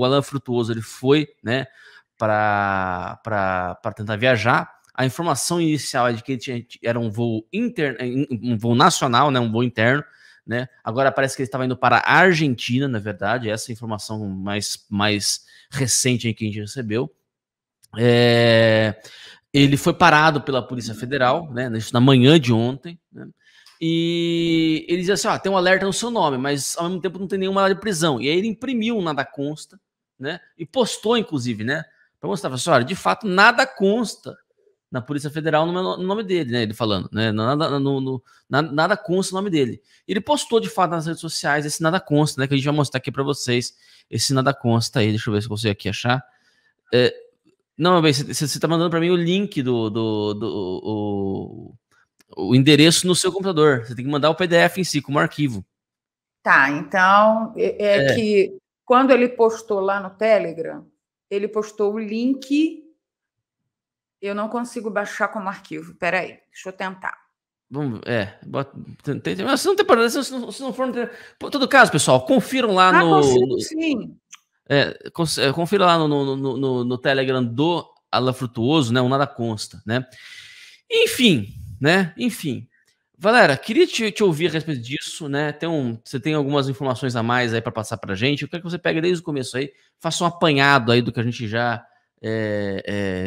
Alan Frutuoso ele foi, né, para tentar viajar. A informação inicial é de que ele era um voo um voo nacional, né, um voo interno, né? Agora parece que ele estava indo para a Argentina, na verdade, essa é a informação mais recente que a gente recebeu. Ele foi parado pela Polícia Federal, né, na manhã de ontem, né? E ele diz assim, tem um alerta no seu nome, mas ao mesmo tempo não tem nenhuma de prisão. E aí ele imprimiu um nada consta, né? E postou, inclusive, né? Para mostrar, assim, olha, de fato, nada consta na Polícia Federal no nome dele, né? Ele falando, né? Nada consta no nome dele. Ele postou, de fato, nas redes sociais esse nada consta, né? Que a gente vai mostrar aqui para vocês. Esse nada consta aí. Deixa eu ver se eu consigo aqui achar. Não, bem, você tá mandando para mim o link o endereço no seu computador. Você tem que mandar o PDF em si, como arquivo. Tá, então que quando ele postou lá no Telegram, ele postou o link. Eu não consigo baixar como arquivo. Peraí, deixa eu tentar. Vamos, mas se não tem problema, se não for. Por todo caso, pessoal, confiram lá sim. Confira lá no Telegram do Alan Frutuoso, né? O nada consta, né? Enfim, né? Enfim. Galera, queria te ouvir a respeito disso, né? Você tem algumas informações a mais aí para passar para a gente. Eu quero que você pegue desde o começo aí, faça um apanhado aí do que a gente já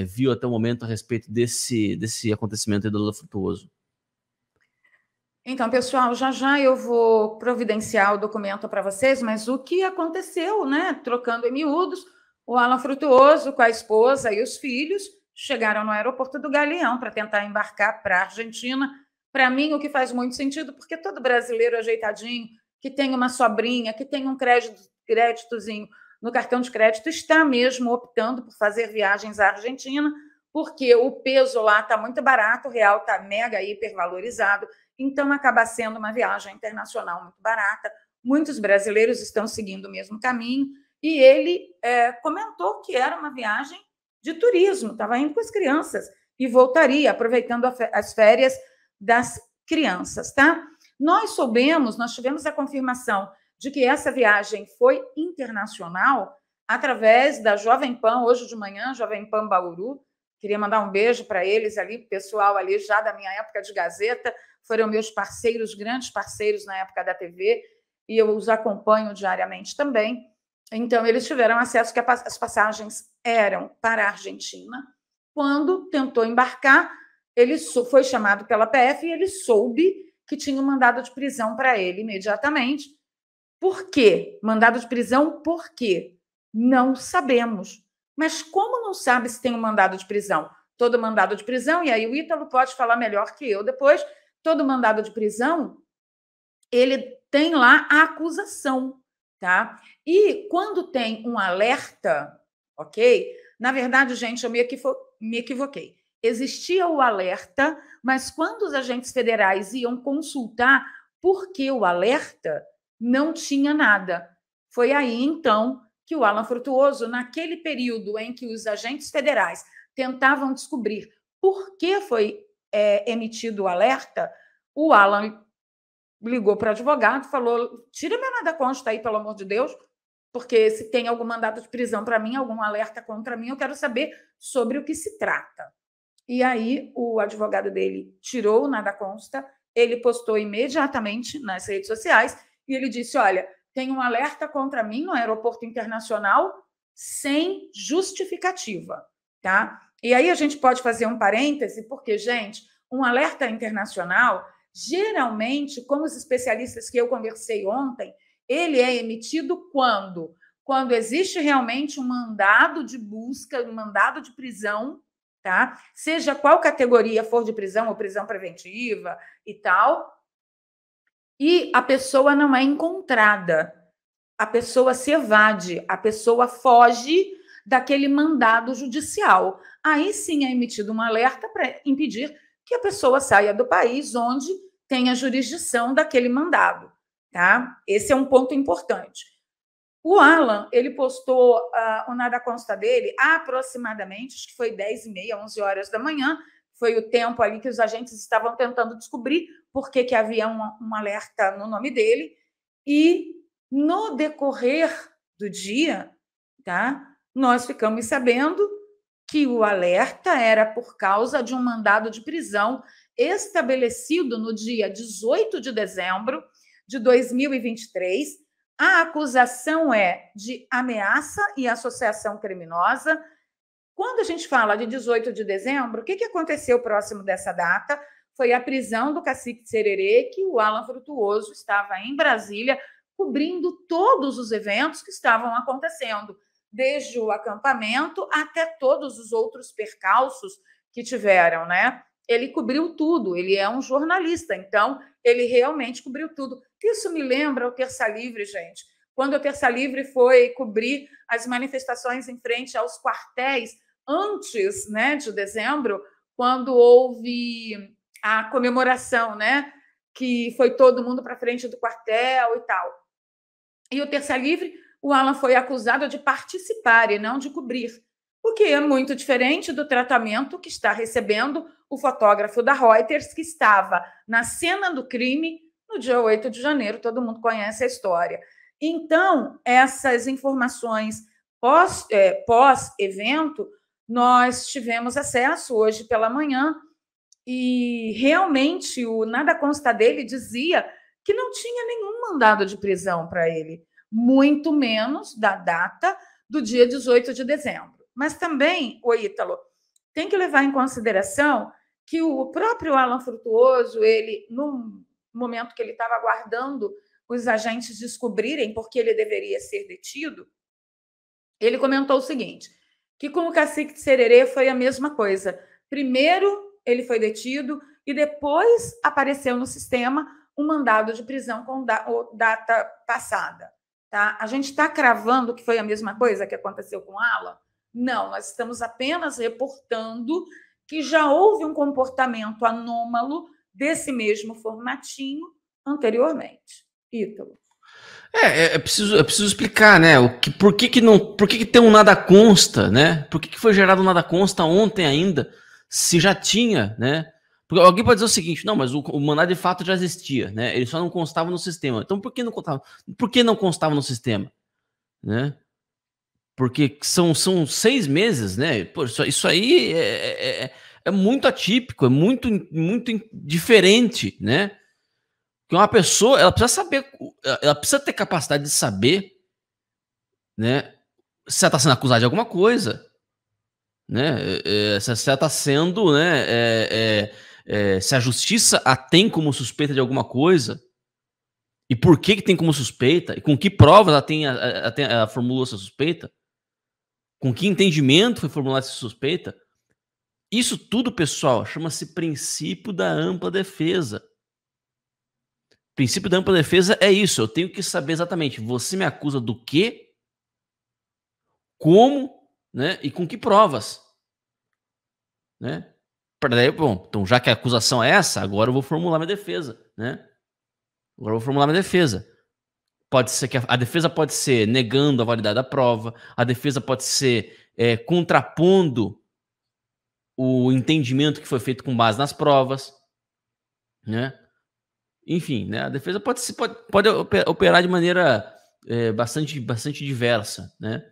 viu até o momento a respeito desse acontecimento aí do Alan Frutuoso. Então, pessoal, já eu vou providenciar o documento para vocês, mas o que aconteceu, né? Trocando em miúdos, o Alan Frutuoso com a esposa e os filhos chegaram no aeroporto do Galeão para tentar embarcar para a Argentina. Para mim, o que faz muito sentido, porque todo brasileiro ajeitadinho, que tem uma sobrinha, que tem um créditozinho no cartão de crédito, está mesmo optando por fazer viagens à Argentina, porque o peso lá está muito barato, o real está mega hipervalorizado, então acaba sendo uma viagem internacional muito barata. Muitos brasileiros estão seguindo o mesmo caminho, e ele comentou que era uma viagem de turismo, estava indo com as crianças e voltaria, aproveitando as férias das crianças, tá? Nós tivemos a confirmação de que essa viagem foi internacional através da Jovem Pan, hoje de manhã, Jovem Pan Bauru. Queria mandar um beijo para eles ali, pessoal ali já da minha época de Gazeta, foram meus parceiros, grandes parceiros na época da TV, e eu os acompanho diariamente também. Então, eles tiveram acesso que as passagens eram para a Argentina. Quando tentou embarcar, ele foi chamado pela PF e ele soube que tinha um mandado de prisão para ele imediatamente. Por quê? Mandado de prisão por quê? Não sabemos. Mas como não sabe se tem um mandado de prisão? Todo mandado de prisão, e aí o Ítalo pode falar melhor que eu depois, todo mandado de prisão, ele tem lá a acusação, tá? E quando tem um alerta, ok? Na verdade, gente, eu me equivoquei. Existia o alerta, mas quando os agentes federais iam consultar por que o alerta, não tinha nada. Foi aí, então, que o Alan Frutuoso, naquele período em que os agentes federais tentavam descobrir por que foi emitido o alerta, o Alan ligou para o advogado e falou: tira meu nada consta aí, pelo amor de Deus, porque se tem algum mandado de prisão para mim, algum alerta contra mim, eu quero saber sobre o que se trata. E aí o advogado dele tirou o nada consta, ele postou imediatamente nas redes sociais e ele disse: olha, tem um alerta contra mim no aeroporto internacional sem justificativa, tá? E aí a gente pode fazer um parêntese, porque, gente, um alerta internacional, geralmente, como os especialistas que eu conversei ontem, ele é emitido quando? Quando existe realmente um mandado de busca, um mandado de prisão, tá? Seja qual categoria for de prisão ou prisão preventiva e tal, e a pessoa não é encontrada, a pessoa se evade, a pessoa foge daquele mandado judicial. Aí sim é emitido um alerta para impedir que a pessoa saia do país onde tem a jurisdição daquele mandado, tá? Esse é um ponto importante. O Alan, ele postou o nada consta dele aproximadamente, acho que foi 10h30, 11 horas da manhã, foi o tempo ali que os agentes estavam tentando descobrir por que havia um alerta no nome dele, e no decorrer do dia, tá? Nós ficamos sabendo que o alerta era por causa de um mandado de prisão estabelecido no dia 18 de dezembro de 2023. A acusação é de ameaça e associação criminosa. Quando a gente fala de 18 de dezembro, o que aconteceu próximo dessa data? Foi a prisão do cacique Sererê, que o Alan Frutuoso estava em Brasília, cobrindo todos os eventos que estavam acontecendo, desde o acampamento até todos os outros percalços que tiveram, né? Ele cobriu tudo, ele é um jornalista, então ele realmente cobriu tudo. Isso me lembra o Terça Livre, gente. Quando o Terça Livre foi cobrir as manifestações em frente aos quartéis antes, né, de dezembro, quando houve a comemoração, né, que foi todo mundo para frente do quartel e tal. E o Terça Livre, o Alan foi acusado de participar e não de cobrir, o que é muito diferente do tratamento que está recebendo o fotógrafo da Reuters, que estava na cena do crime no dia 8 de janeiro, todo mundo conhece a história. Então, essas informações pós-evento, nós tivemos acesso hoje pela manhã e realmente o nada consta dele dizia que não tinha nenhum mandado de prisão para ele, muito menos da data do dia 18 de dezembro. Mas também, o Ítalo, tem que levar em consideração que o próprio Alan Frutuoso, ele, no momento que ele estava aguardando os agentes descobrirem porque ele deveria ser detido, ele comentou o seguinte, que com o cacique de Sererê foi a mesma coisa. Primeiro ele foi detido e depois apareceu no sistema um mandado de prisão com data passada. Tá? A gente está cravando que foi a mesma coisa que aconteceu com Alan? Não, nós estamos apenas reportando que já houve um comportamento anômalo desse mesmo formatinho anteriormente. Ítalo. É preciso explicar, né? Por que tem um nada consta, né? Por que foi gerado um nada consta ontem ainda, se já tinha, né? Porque alguém pode dizer o seguinte, não, mas o mandado de fato já existia, né? Ele só não constava no sistema. Então por que não constava? Por que não constava no sistema, né? Porque são 6 meses, né? Pô, isso aí é muito atípico, é muito diferente, né? Porque uma pessoa, ela precisa saber, ela precisa ter capacidade de saber, né? Se ela está sendo acusada de alguma coisa, né? Se ela está sendo, né? Se a justiça a tem como suspeita de alguma coisa, e por que tem como suspeita, e com que provas ela formulou essa suspeita, com que entendimento foi formulada essa suspeita. Isso tudo, pessoal, chama-se princípio da ampla defesa. O princípio da ampla defesa é isso, eu tenho que saber exatamente, você me acusa do quê, como, né, e com que provas, né? Bom, então já que a acusação é essa, agora eu vou formular minha defesa, né? Agora eu vou formular minha defesa. Pode ser que a defesa pode ser negando a validade da prova, a defesa pode ser contrapondo o entendimento que foi feito com base nas provas, né? Enfim, né? A defesa pode operar de maneira bastante diversa, né?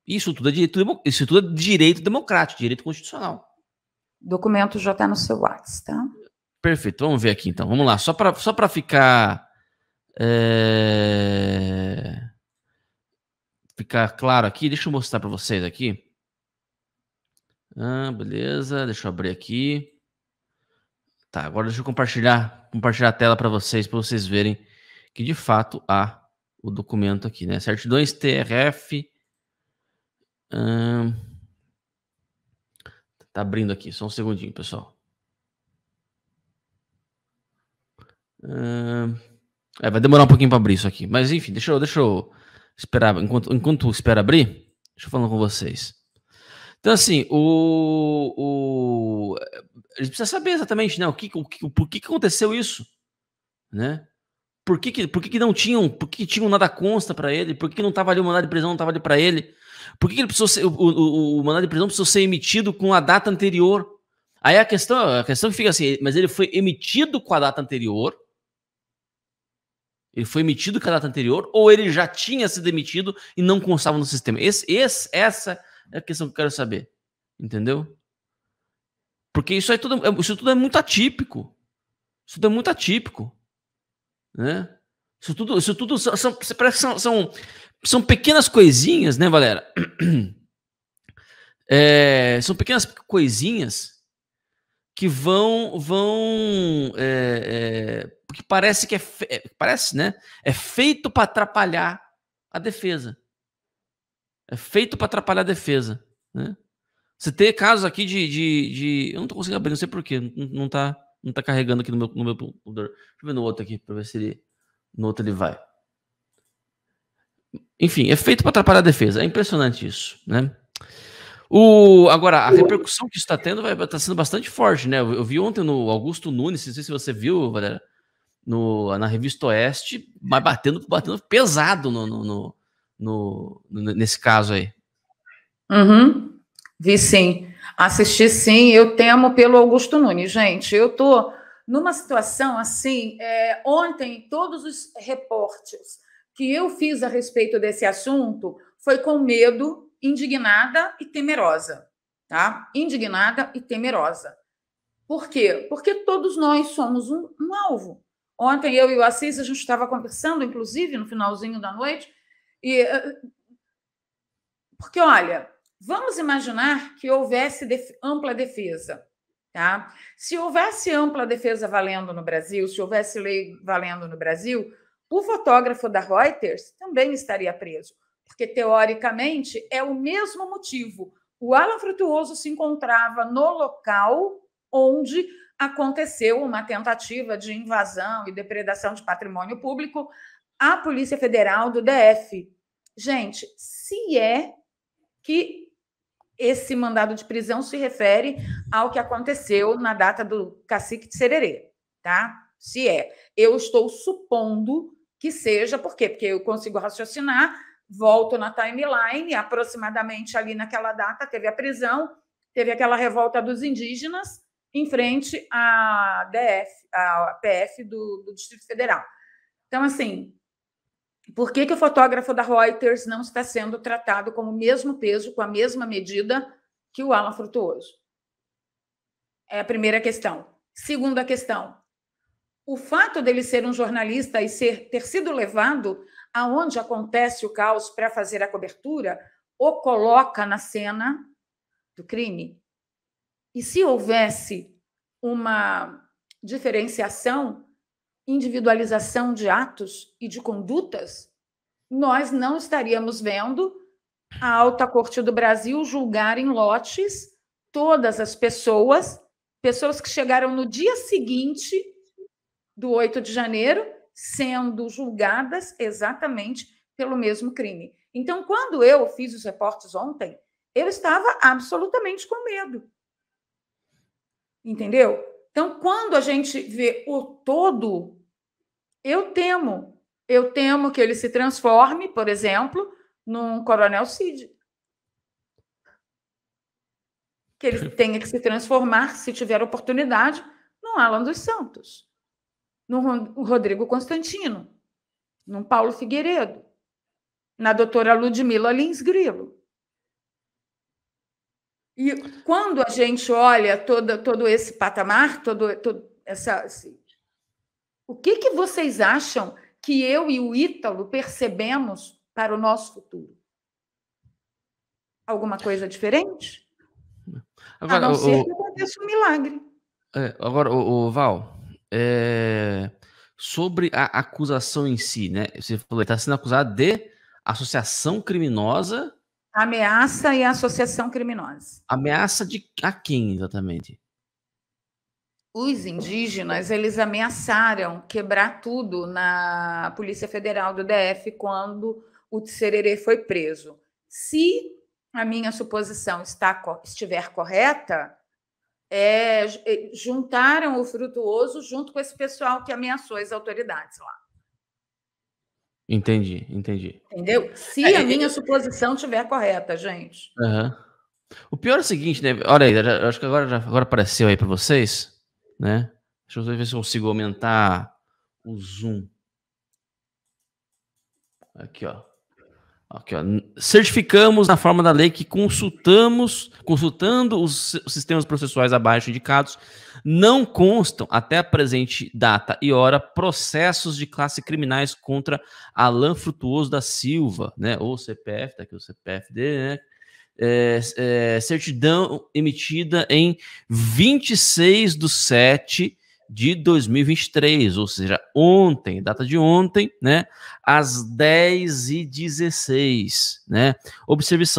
Isso tudo é direito democrático, direito constitucional. O documento já está no seu WhatsApp, tá? Perfeito, vamos ver aqui então. Vamos lá, só para ficar claro aqui, deixa eu mostrar para vocês aqui. Beleza, deixa eu abrir aqui. Tá, agora deixa eu compartilhar a tela para vocês verem que de fato há o documento aqui, né? Certidões TRF. Tá abrindo aqui, só um segundinho, pessoal. Vai demorar um pouquinho para abrir isso aqui, mas enfim, deixa eu esperar, enquanto espera abrir, deixa eu falar com vocês. Então, assim, a gente precisa saber exatamente, né, por que aconteceu isso, né? Por que não tinham, por que tinham nada consta para ele? Por que não estava ali o mandado de prisão, não estava ali para ele? Por que ele precisou ser, o mandado de prisão precisou ser emitido com a data anterior? Aí a questão que fica assim, mas ele foi emitido com a data anterior, Ele foi emitido com a data anterior ou ele já tinha sido emitido e não constava no sistema? Essa é a questão que eu quero saber. Entendeu? Porque isso tudo é muito atípico. Isso tudo é muito atípico. Né? Isso tudo são pequenas coisinhas, né, Valera? São pequenas coisinhas que que parece que parece, né? É feito para atrapalhar a defesa. É feito para atrapalhar a defesa, né? Você tem casos aqui eu não tô conseguindo abrir, não sei porquê, não tá carregando aqui no meu computador. Deixa eu ver no outro aqui para ver se no outro ele vai. Enfim, é feito para atrapalhar a defesa. É impressionante isso, né? Agora, a repercussão que isso está tendo está sendo bastante forte, né? Eu vi ontem no Augusto Nunes, não sei se você viu, Valera, na Revista Oeste, mas batendo pesado nesse caso aí. Uhum. Vi sim, assisti sim. Eu temo pelo Augusto Nunes, gente. Eu tô numa situação assim. Ontem, todos os reportes que eu fiz a respeito desse assunto foi com medo, indignada e temerosa, tá? Indignada e temerosa. Por quê? Porque todos nós somos um alvo. Ontem eu e o Assis, a gente estava conversando, inclusive, no finalzinho da noite, porque, olha, vamos imaginar que houvesse ampla defesa, tá? Se houvesse ampla defesa valendo no Brasil, se houvesse lei valendo no Brasil, o fotógrafo da Reuters também estaria preso, porque, teoricamente, é o mesmo motivo. O Alan Frutuoso se encontrava no local onde aconteceu uma tentativa de invasão e depredação de patrimônio público à Polícia Federal do DF. Gente, se é que esse mandado de prisão se refere ao que aconteceu na data do Cacique de Sererê, tá? Se é. Eu estou supondo que seja, por quê? Porque eu consigo raciocinar, volto na timeline, aproximadamente ali naquela data teve a prisão, teve aquela revolta dos indígenas em frente à PF do Distrito Federal. Então, assim, por que o fotógrafo da Reuters não está sendo tratado com o mesmo peso, com a mesma medida que o Alan Frutuoso? É a primeira questão. Segunda questão, o fato dele ser um jornalista e ter sido levado aonde acontece o caos para fazer a cobertura, o coloca na cena do crime. E se houvesse uma diferenciação, individualização de atos e de condutas, nós não estaríamos vendo a Alta Corte do Brasil julgar em lotes todas as pessoas que chegaram no dia seguinte do 8 de janeiro, sendo julgadas exatamente pelo mesmo crime. Então, quando eu fiz os reportes ontem, eu estava absolutamente com medo. Entendeu? Então, quando a gente vê o todo, eu temo que ele se transforme, por exemplo, num Coronel Cid. Que ele tenha que se transformar, se tiver oportunidade, num Alan dos Santos, num Rodrigo Constantino, num Paulo Figueiredo, na doutora Ludmila Lins Grilo. E quando a gente olha todo esse patamar, o que vocês acham que eu e o Ítalo percebemos para o nosso futuro? Alguma coisa diferente? Agora, a não ser que aconteça um milagre. Agora, Val, sobre a acusação em si, né? Você falou que está sendo acusado de associação criminosa. Ameaça e associação criminosa. Ameaça a quem, exatamente? Os indígenas, eles ameaçaram quebrar tudo na Polícia Federal do DF quando o Tsererê foi preso. Se a minha suposição estiver correta, juntaram o Frutuoso junto com esse pessoal que ameaçou as autoridades lá. Entendi. Entendeu? Se a minha suposição estiver correta, gente. Uhum. O pior é o seguinte, né? Olha aí, eu acho que agora apareceu aí para vocês, né? Deixa eu ver se eu consigo aumentar o zoom. Aqui, ó. Aqui, ó. Certificamos na forma da lei que consultando os sistemas processuais abaixo indicados, não constam até a presente data e hora processos de classe criminais contra Alan Frutuoso da Silva, né? Ou CPF, tá aqui o CPF dele, né? Certidão emitida em 26/7 de 2023, ou seja, ontem, data de ontem, né, às 10h16, né,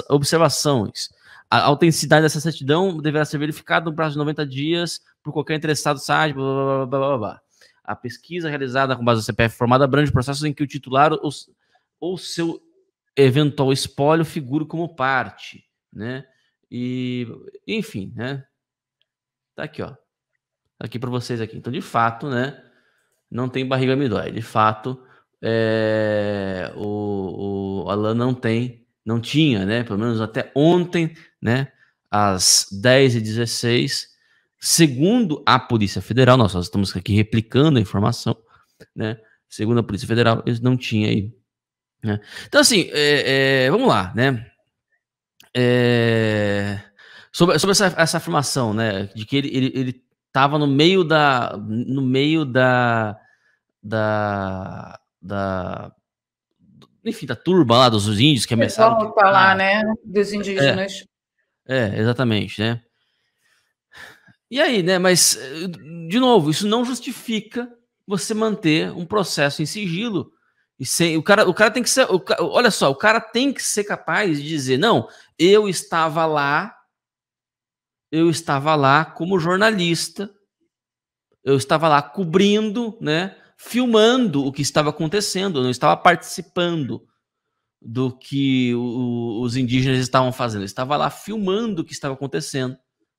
observações. A autenticidade dessa certidão deverá ser verificada no prazo de 90 dias por qualquer interessado site, blá, blá, blá, blá, blá. A pesquisa realizada com base no CPF formado abrange processos em que o titular ou seu eventual espólio figure como parte, né, e, enfim, né, tá aqui, ó. Aqui para vocês aqui. Então, de fato, né, não tem barriga me dói. De fato, o Alan não tinha, né, pelo menos até ontem, né, às 10h16, segundo a Polícia Federal, nós estamos aqui replicando a informação, né, segundo a Polícia Federal, eles não tinham aí, né. Então, assim, vamos lá, né, sobre essa afirmação, né, de que ele estava no meio enfim, da turba lá dos índios que ameaçaram Vamos falar, né, dos indígenas. Exatamente, né? E aí, né, mas, de novo, isso não justifica você manter um processo em sigilo e sem, o cara tem que ser, olha só, o cara tem que ser capaz de dizer, não, eu estava lá como jornalista, eu estava lá cobrindo, né, filmando o que estava acontecendo, eu não estava participando do que os indígenas estavam fazendo, eu estava lá filmando o que estava acontecendo,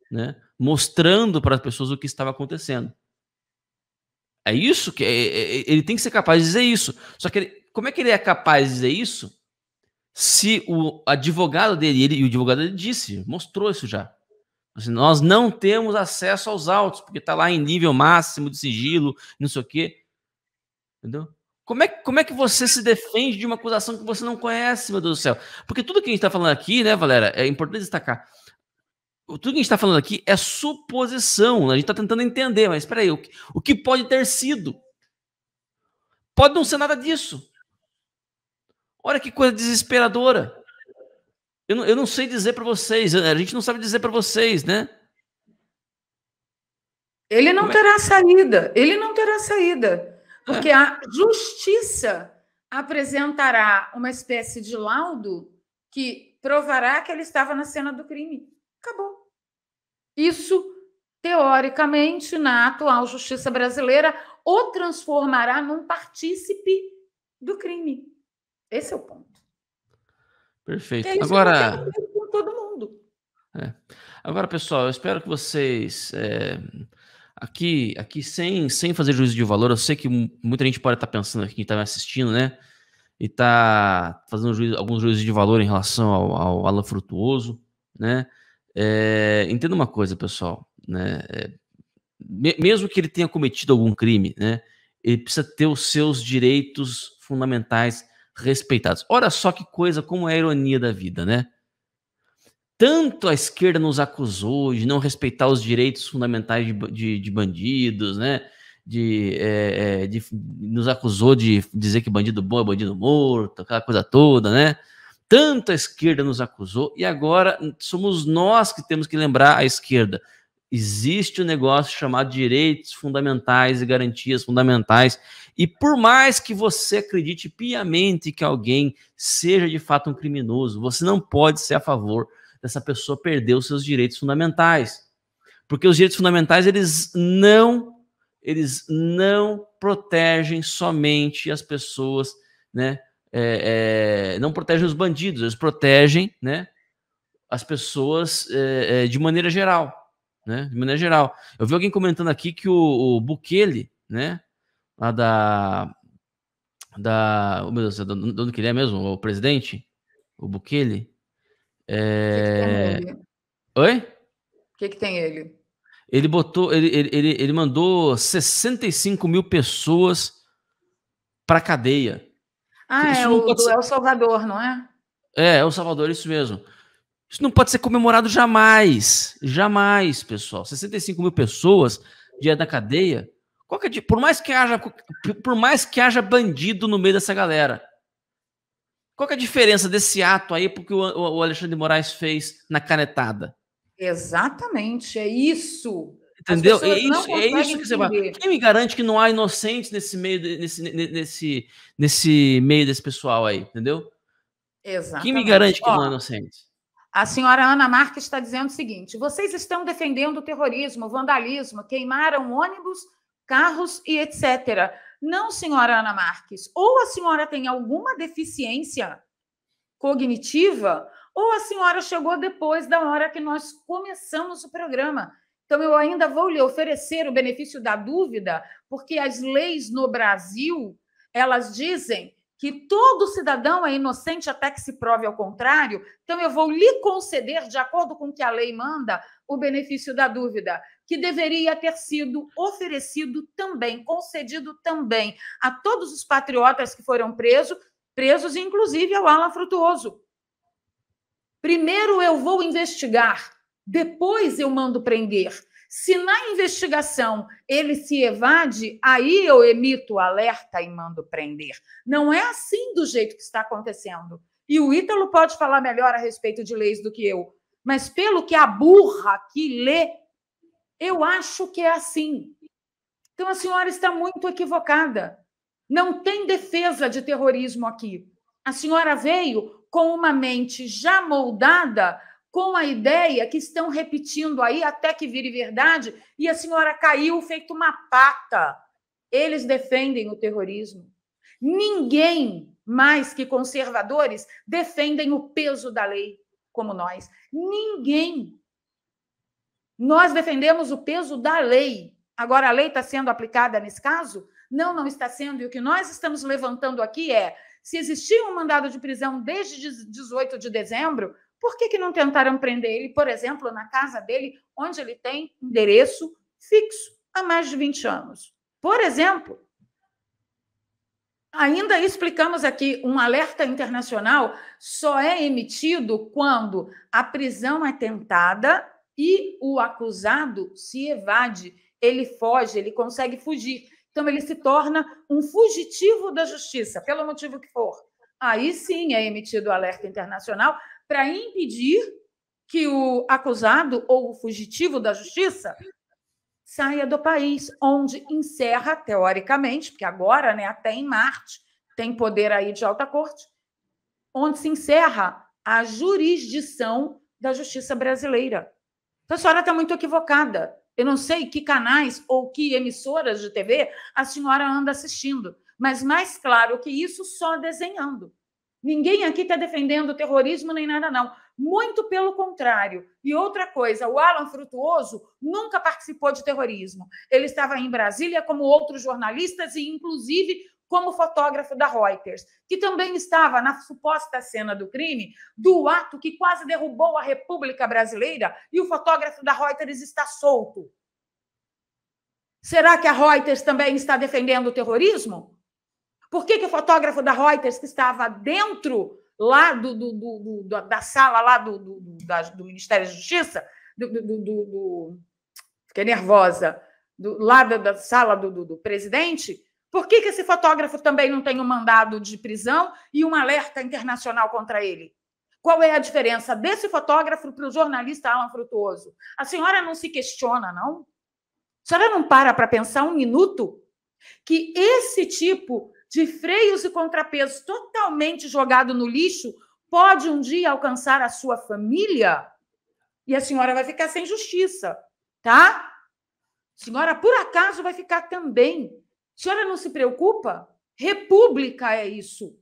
né, mostrando para as pessoas o que estava acontecendo. É isso que ele tem que ser capaz de dizer isso. Só que como é que ele é capaz de dizer isso se o advogado dele, e o advogado dele disse, mostrou isso já. Assim, nós não temos acesso aos autos, porque está lá em nível máximo de sigilo, não sei o quê. Entendeu? Como é que você se defende de uma acusação que você não conhece, meu Deus do céu? Porque tudo que a gente está falando aqui, né, Valéria, é importante destacar. Tudo que a gente está falando aqui é suposição. A gente está tentando entender, mas espera aí, o que pode ter sido? Pode não ser nada disso. Olha que coisa desesperadora. Eu não sei dizer para vocês, a gente não sabe dizer para vocês, né? Ele não terá saída, porque a justiça apresentará uma espécie de laudo que provará que ele estava na cena do crime. Acabou. Isso, teoricamente, na atual justiça brasileira, o transformará num partícipe do crime. Esse é o ponto. Perfeito. É isso agora, que eu com todo mundo. Agora, pessoal, eu espero que vocês aqui sem fazer juízo de valor, eu sei que muita gente pode estar pensando aqui, que está me assistindo, né? E está fazendo alguns juízos de valor em relação ao Alan Frutuoso, né? Entenda uma coisa, pessoal, né? Mesmo que ele tenha cometido algum crime, né? Ele precisa ter os seus direitos fundamentais respeitados. Olha só que coisa, como é a ironia da vida, né? Tanto a esquerda nos acusou de não respeitar os direitos fundamentais de bandidos, né? Nos acusou de dizer que bandido bom é bandido morto, aquela coisa toda, né? Tanto a esquerda nos acusou, e agora somos nós que temos que lembrar a esquerda. Existe um negócio chamado direitos fundamentais e garantias fundamentais, e por mais que você acredite piamente que alguém seja de fato um criminoso, você não pode ser a favor dessa pessoa perder os seus direitos fundamentais. Porque os direitos fundamentais, eles não protegem somente as pessoas, né? Não protegem os bandidos, eles protegem, né, as pessoas de maneira geral, né? De maneira geral. Eu vi alguém comentando aqui que o Bukele, né, lá oh, meu Deus, de onde que ele é mesmo? O presidente? O Bukele? Oi? O que tem ele? Ele mandou 65 mil pessoas para cadeia. Ah, é Isso não o pode do ser... El Salvador, não é? É o Salvador, isso mesmo. Isso não pode ser comemorado jamais. Jamais, pessoal. 65 mil pessoas diante da cadeia. Por mais que haja bandido no meio dessa galera. Qual que é a diferença desse ato aí porque o Alexandre de Moraes fez na canetada? Exatamente, é isso. As Entendeu? pessoas não É isso conseguem que você vai. entender. Quem me garante que não há inocentes nesse meio desse pessoal aí, entendeu? Quem me Exatamente. garante que não há Ó, inocentes? a senhora Ana Marques está dizendo o seguinte: vocês estão defendendo o terrorismo, o vandalismo, queimaram ônibus, carros e etc. Não, senhora Ana Marques. Ou a senhora tem alguma deficiência cognitiva, ou a senhora chegou depois da hora que nós começamos o programa. Então, eu ainda vou lhe oferecer o benefício da dúvida, porque as leis no Brasil, elas dizem que todo cidadão é inocente até que se prove ao contrário. Então, eu vou lhe conceder, de acordo com o que a lei manda, o benefício da dúvida, que deveria ter sido oferecido também, concedido também a todos os patriotas que foram presos, inclusive ao Alan Frutuoso. Primeiro eu vou investigar, depois eu mando prender. Se na investigação ele se evade, aí eu emito o alerta e mando prender. Não é assim do jeito que está acontecendo. E o Ítalo pode falar melhor a respeito de leis do que eu, mas pelo que a burra que lê, eu acho que é assim. Então a senhora está muito equivocada. Não tem defesa de terrorismo aqui. A senhora veio com uma mente já moldada com a ideia que estão repetindo aí até que vire verdade, e a senhora caiu feito uma pata. Eles defendem o terrorismo. Ninguém mais que conservadores defendem o peso da lei como nós. Ninguém. Nós defendemos o peso da lei. Agora, a lei está sendo aplicada nesse caso? Não, não está sendo. E o que nós estamos levantando aqui é: se existia um mandado de prisão desde 18 de dezembro, por que não tentaram prender ele, por exemplo, na casa dele, onde ele tem endereço fixo há mais de 20 anos? Por exemplo, ainda explicamos aqui, um alerta internacional só é emitido quando a prisão é tentada e o acusado se evade, ele foge, ele consegue fugir. Então, ele se torna um fugitivo da justiça, pelo motivo que for. Aí sim é emitido o alerta internacional para impedir que o acusado ou o fugitivo da justiça saia do país, onde encerra, teoricamente, porque agora, né, até em Marte, tem poder aí de alta corte, onde se encerra a jurisdição da justiça brasileira. Então, a senhora está muito equivocada. Eu não sei que canais ou que emissoras de TV a senhora anda assistindo, mas mais claro que isso, só desenhando. Ninguém aqui está defendendo o terrorismo nem nada, não. Muito pelo contrário. E outra coisa, o Alan Frutuoso nunca participou de terrorismo. Ele estava em Brasília como outros jornalistas e, inclusive, como fotógrafo da Reuters, que também estava na suposta cena do crime, do ato que quase derrubou a República Brasileira, e o fotógrafo da Reuters está solto. Será que a Reuters também está defendendo o terrorismo? Por que o fotógrafo da Reuters, que estava dentro lá da sala lá do Ministério da Justiça, fiquei nervosa, lá da sala do presidente, por que esse fotógrafo também não tem um mandado de prisão e um alerta internacional contra ele? Qual é a diferença desse fotógrafo para o jornalista Alan Frutuoso? A senhora não se questiona, não? A senhora não para pensar um minuto que esse tipo de freios e contrapesos totalmente jogado no lixo pode um dia alcançar a sua família? E a senhora vai ficar sem justiça, tá? A senhora, por acaso, vai ficar também. A senhora não se preocupa? República é isso.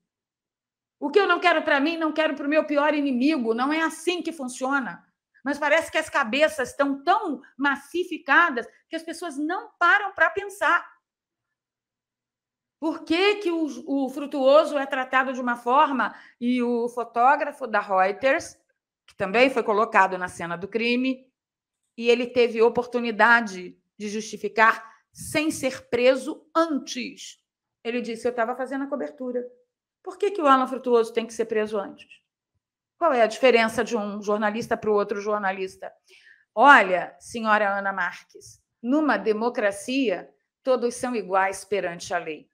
O que eu não quero para mim, não quero para o meu pior inimigo. Não é assim que funciona. Mas parece que as cabeças estão tão massificadas que as pessoas não param para pensar. Por que o Frutuoso é tratado de uma forma e o fotógrafo da Reuters, que também foi colocado na cena do crime, e ele teve oportunidade de justificar sem ser preso antes? Ele disse: eu estava fazendo a cobertura. Por que o Alan Frutuoso tem que ser preso antes? Qual é a diferença de um jornalista para o outro jornalista? Olha, senhora Ana Marques, numa democracia, todos são iguais perante a lei.